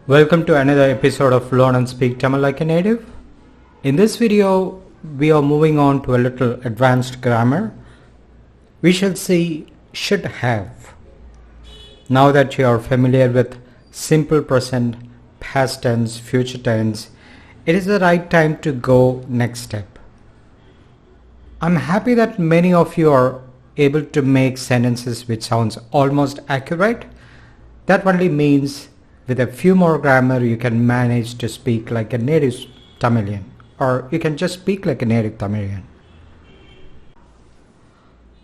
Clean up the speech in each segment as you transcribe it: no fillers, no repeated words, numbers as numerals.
Welcome to another episode of Learn and Speak Tamil Like a Native. In this video, we are moving on to a little advanced grammar. We shall see should have. Now that you are familiar with simple present, past tense, future tense, it is the right time to go next step. I'm happy that many of you are able to make sentences which sounds almost accurate. That only means with a few more grammar you can manage to speak like a native Tamilian, or you can just speak like a native Tamilian.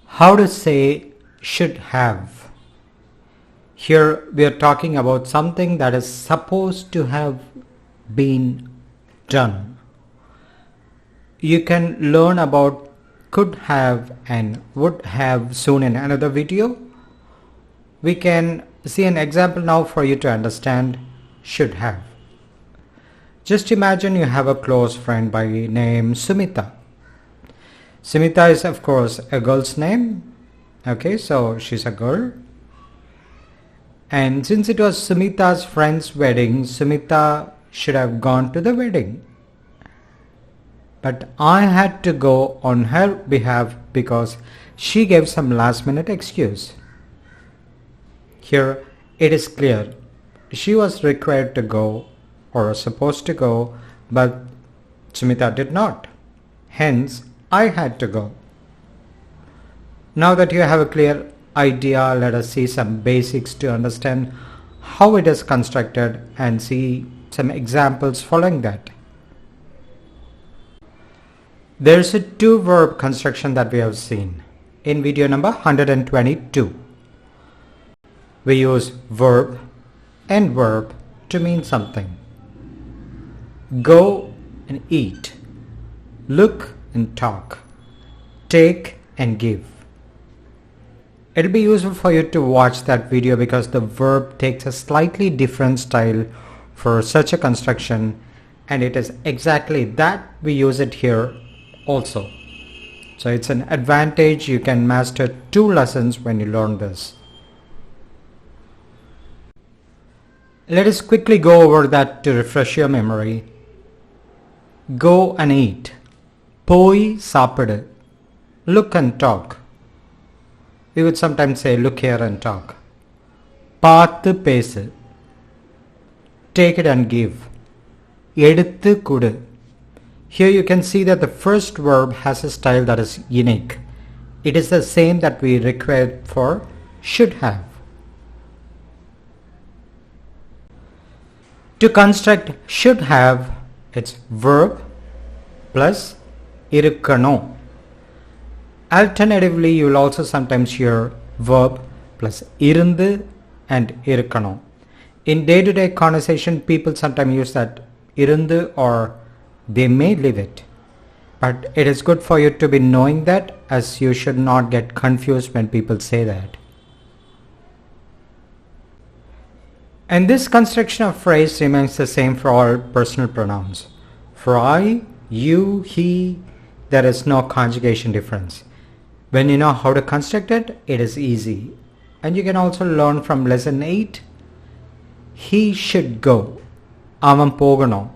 How to say should have. Here we are talking about something that is supposed to have been done. You can learn about could have and would have soon in another video. We can see an example now for you to understand should have. Just imagine you have a close friend by name Sumita. Sumita is of course a girl's name. Okay, so she's a girl. And since it was Sumita's friend's wedding, Sumita should have gone to the wedding. But I had to go on her behalf because she gave some last minute excuse. Here it is clear she was required to go or supposed to go, but Sumita did not. Hence, I had to go. Now that you have a clear idea, let us see some basics to understand how it is constructed and see some examples following that. There is a two-verb construction that we have seen in video number 122. We use verb and verb to mean something. Go and eat. Look and talk. Take and give. It will be useful for you to watch that video because the verb takes a slightly different style for such a construction, and it is exactly that we use it here also. So it's an advantage. You can master 2 lessons when you learn this. Let us quickly go over that to refresh your memory. Go and eat. Poi saapadu. Look and talk. We would sometimes say look here and talk. Paathu pesu. Take it and give. Eduthu kudu. Here you can see that the first verb has a style that is unique. It is the same that we require for should have. To construct should have, it's verb plus irukkano. Alternatively, you will also sometimes hear verb plus irundu and irukkano. In day-to-day conversation, people sometimes use that irundu or they may leave it. But it is good for you to be knowing that, as you should not get confused when people say that. And this construction of phrase remains the same for all personal pronouns. For I, you, he, there is no conjugation difference. When you know how to construct it, it is easy. And you can also learn from lesson 8. He should go. Avan pogano.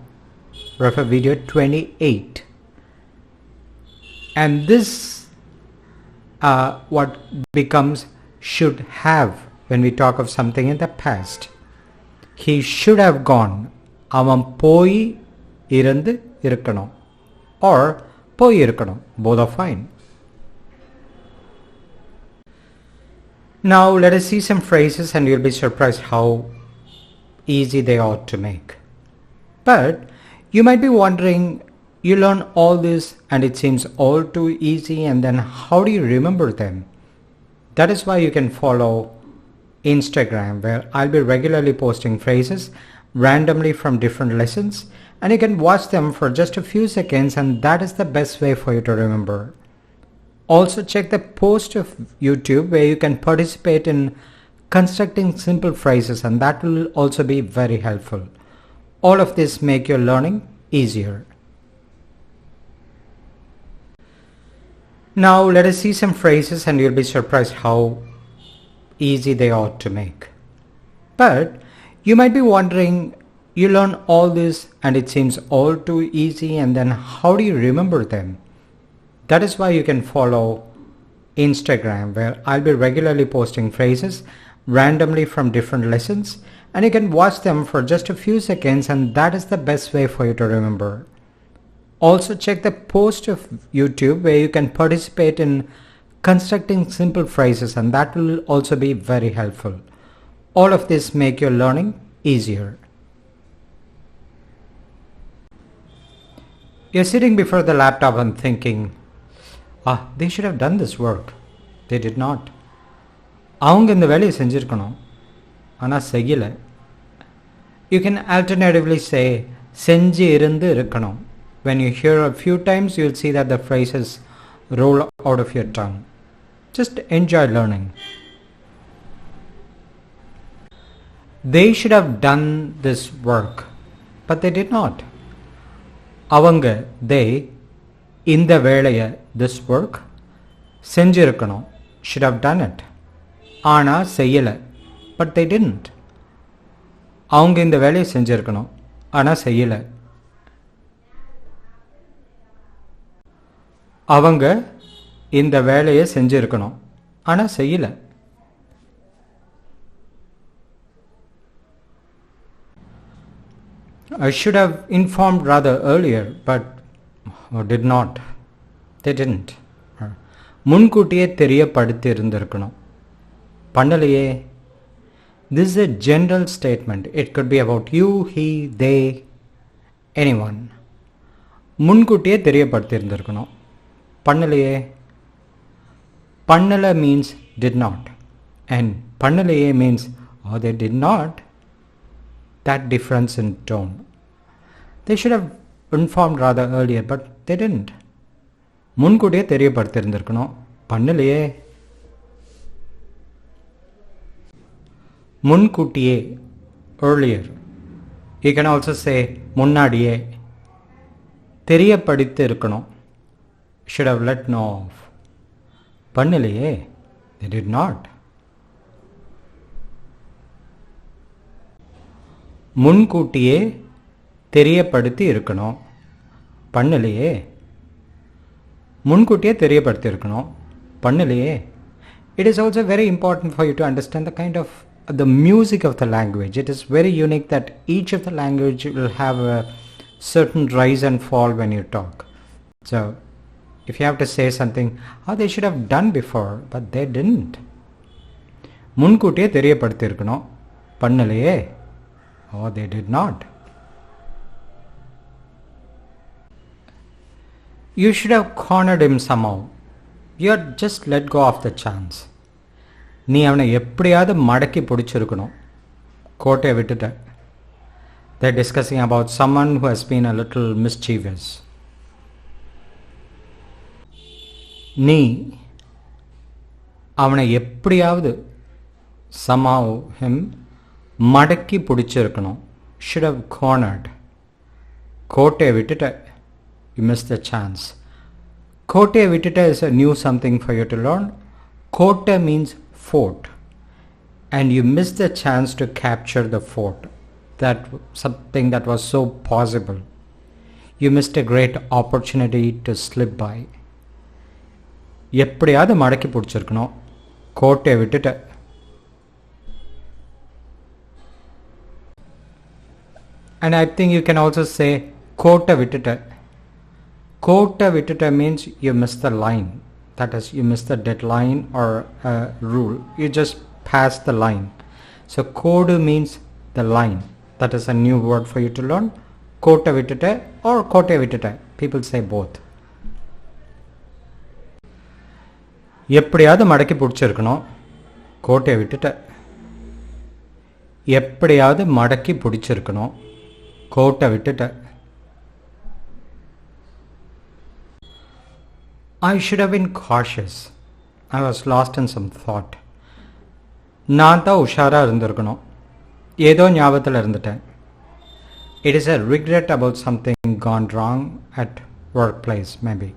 Refer video 28. And this what becomes should have when we talk of something in the past. He should have gone. Avan poi irandu irukkanum. Or poi irukkanum. Both are fine. Now let us see some phrases and you'll be surprised how easy they are to make. But you might be wondering, you learn all this and it seems all too easy, and then how do you remember them? That is why you can follow Instagram, where I'll be regularly posting phrases randomly from different lessons, and you can watch them for just a few seconds, and that is the best way for you to remember. Also check the post of YouTube where you can participate in constructing simple phrases, and that will also be very helpful. All of this make your learning easier. Now let us see some phrases and you'll be surprised how easy they are to make. But you might be wondering, You learn all this and it seems all too easy, and then how do you remember them? That is why you can follow Instagram, where I'll be regularly posting phrases randomly from different lessons, and you can watch them for just a few seconds, and that is the best way for you to remember. Also check the post of YouTube where you can participate in constructing simple phrases, and that will also be very helpful. All of this make your learning easier. You're sitting before the laptop and thinking, they should have done this work. They did not. அவங்க இந்த வேலையை செஞ்சிருக்கணும், ஆனால் செய்யலை. You can alternatively say செஞ்சு இருந்து இருக்கணும். When you hear a few times, you'll see that the phrases roll out of your tongue. Just enjoy learning. They should have done this work, but they did not. அவங்க, they, இந்த வேலையை, this work, செஞ்சிருக்கணும், should have done it. ஆனால் செய்யலை, but they didn't. அவங்க இந்த வேலையை செஞ்சிருக்கணும், ஆனால் செய்யலை. அவங்க இந்த வேலையை செஞ்சிருக்கணும், ஆனால் செய்யலை. I should have informed rather earlier, but did not. They didn't. முன்கூட்டியே தெரியப்படுத்தி இருந்திருக்கணும், பண்ணலையே. This is a general statement. It could be about you, he, they, anyone. முன்கூட்டியே தெரியப்படுத்தி இருந்திருக்கணும், பண்ணலையே. பண்ணலை means did not, and பண்ணலையே means they did not. That difference in tone. They should have informed rather earlier, but they didn't. முன்கூட்டியே தெரியப்படுத்தி இருந்திருக்கணும், பண்ணலையே. முன்கூட்டியே, earlier. You can also say முன்னாடியே. தெரியப்படுத்தி இருக்கணும், should have let know of. பண்ணலையே, they did not. முன்கூட்டியே தெரியப்படுத்தி இருக்கணும், பண்ணலையே. முன்கூட்டியே தெரியப்படுத்தி இருக்கணும், பண்ணலையே. It is also very important for you to understand the kind of the music of the language. It is very unique that each of the language will have a certain rise and fall when you talk. So if you have to say something, they should have done before, but they didn't. முன்கூட்டியே தெரியப்படுத்தி இருக்கணும், பண்ணலையே. They did not. You should have cornered him somehow. You had just let go of the chance. நீ அவனை எப்படியாவது மடக்கி பிடிச்சிருக்கணும், கோட்டையை விட்டுட்ட. They're discussing about someone who has been a little mischievous. நீ அவனை எப்படியாவது, somehow him, மடக்கி பிடிச்சிருக்கணும், should have cornered. கோட்டையை விட்டுட்ட, you missed the chance. கோட்டையை விட்டுட்ட is a new something for you to learn. கோட்டை means fort, and you missed the chance to capture the fort. That something that was so possible. You missed a great opportunity to slip by. எப்படியாவது மடக்கி பிடிச்சிருக்கணும், கோட்டையை விட்டுட்ட. And I think you can also say கோட்டை விட்டுட்ட. கோட்டை விட்டுட்ட means you missed the line. That is, you missed the deadline or rule. You just passed the line. So code means the line. That is a new word for you to learn. கோட்டை விட்டுட்ட or கோட்டை விட்டுட்ட. People say both. எப்படியாவது மடக்கி பிடிச்சிருக்கணும், கோட்டையை விட்டுட்ட. எப்படியாவது மடக்கி பிடிச்சிருக்கணும், கோட்டை விட்டுட்ட. I should have been cautious. I was lost in some thought. நான் தான் உஷாராக இருந்திருக்கணும், ஏதோ ஞாபகத்தில் இருந்துட்டேன். It is a regret about something gone wrong at workplace, maybe.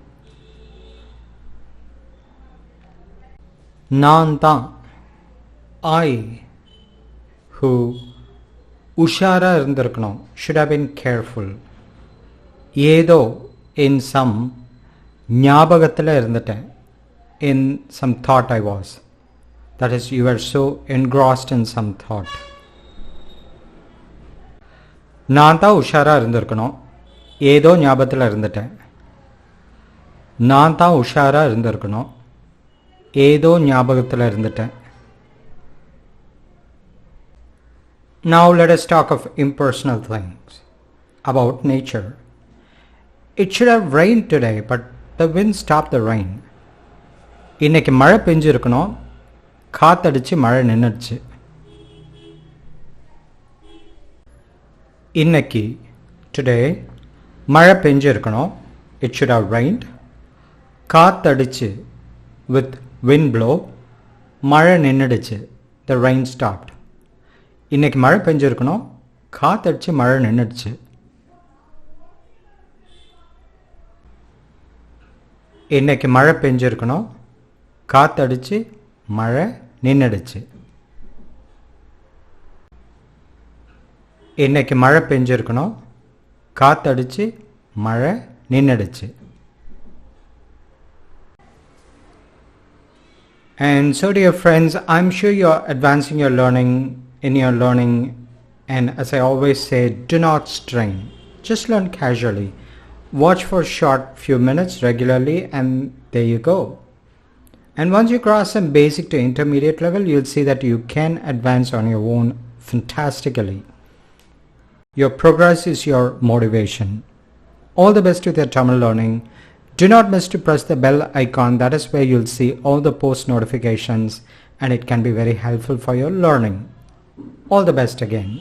நான் தான், I, who, உஷாரா இருந்திருக்கணும். Should have been careful. ஏதோ in some ஞாபகத்தில் இருந்துட்டேன். In some thought I was. That is, you were so engrossed in some thought. நான் தான் உஷாரா இருந்திருக்கணும். ஏதோ ஞாபகத்தில் இருந்துட்டேன். நான் தான் உஷாரா இருந்திருக்கணும். ஏதோ ஞாபகத்தில் இருந்துட்டேன். Now let us talk of impersonal things about nature. It should have rained today, but the wind stopped the rain. இன்னைக்கு மழை பெஞ்சிருக்கணும். காத்தடிச்சு மழை நின்னுடுச்சு. இன்னைக்கு today மழை பெஞ்சிருக்கணும். It should have rained. காத்தடிச்சு with wind blow மழை நின்னுடுச்சு. The rain stopped. இன்னைக்கு மழை பெஞ்சிருக்கணும். காத்தடிச்சு மழை நின்னுடுச்சு. இன்னைக்கு மழை பெஞ்சிருக்கணும். காத்தடிச்சு மழை நின்னுடுச்சு. இன்னைக்கு மழை பெஞ்சிருக்கணும். காத்தடிச்சு மழை நின்னுடுச்சு. And so dear friends, I'm sure you're advancing your learning and as I always say, do not strain. Just learn casually. Watch for short few minutes regularly and there you go. And once you cross some basic to intermediate level, you'll see that you can advance on your own fantastically. Your progress is your motivation. All the best with your Tamil learning. Do not miss to press the bell icon. That is where you'll see all the post notifications and it can be very helpful for your learning. All the best again.